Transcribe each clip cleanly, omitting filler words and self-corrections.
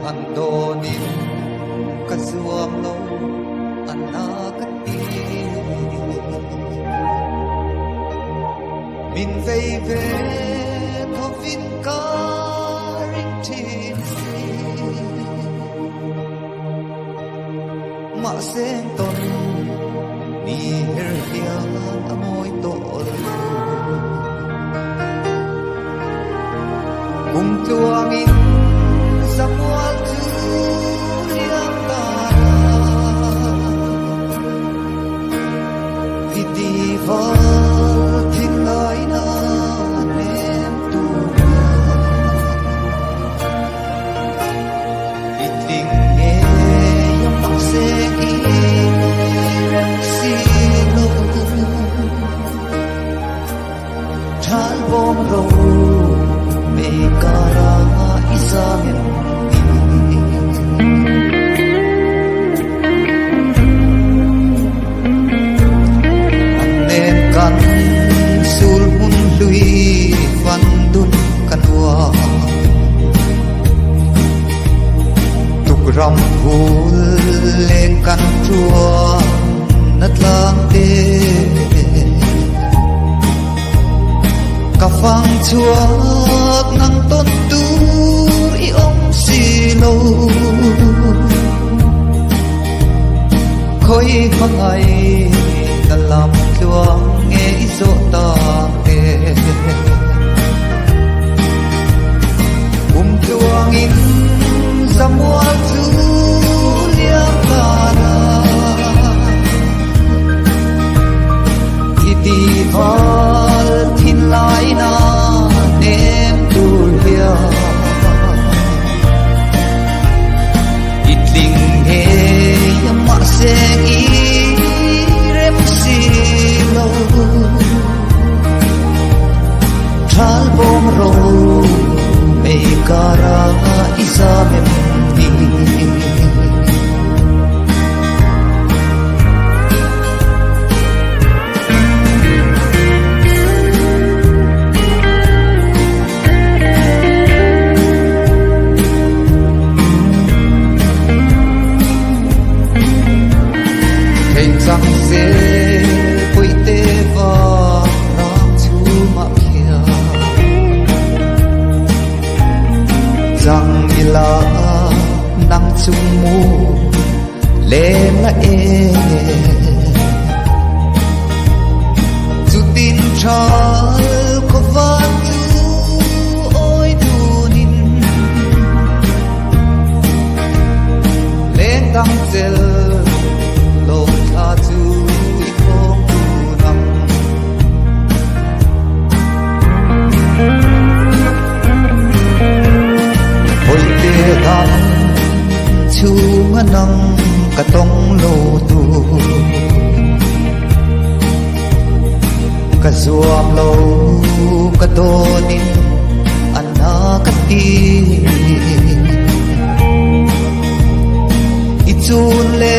Andonin kasuam lo anakati min vei ve tho vin ka ring tin ma sen ton ni her hiang amoi tol tuang in samual tu liang ta vidi vol tin lai na nem tu iting nghe yang pak se ki si lo thal bom ro Mekara isamin Anen kan sul hun lui vandun kanwa Tukram hul leng kan chua natlang te Kafang chuak nang ton tu i om silo khoi hangai dalam chuang nge iso ta te chuang in samual tu liang kana iti hal tin lai na nem tur hia itling he ma se i rem si lo thal bom ro me kara isa mem ni Sang se quay tê va nam chu ma kia Sang ila nang chung mu lên la e Chu tin chal ko va chu oi tu nin lên tang zel tu i phong tu nam hoi te dam chu manang ka tong lo tu ka zuam lo ka donin anakati ichun le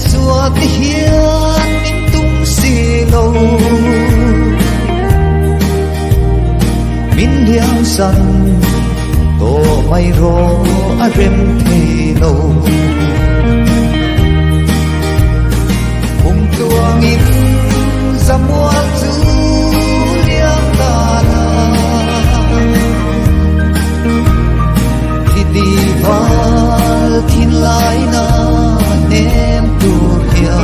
suat hian in tung silo min liang san to mai ro a rem thelo tuang in samual tu liang kana di val tin lai na nem tu hia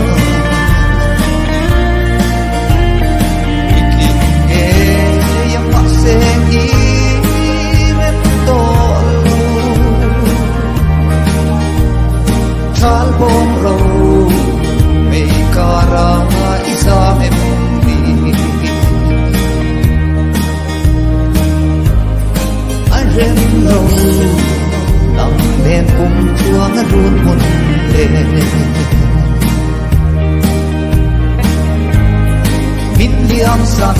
iking nghe yang mak se i rem to thal bom ro me kara isa mem ni I rem lo nang len kum chuang run mun le min liam san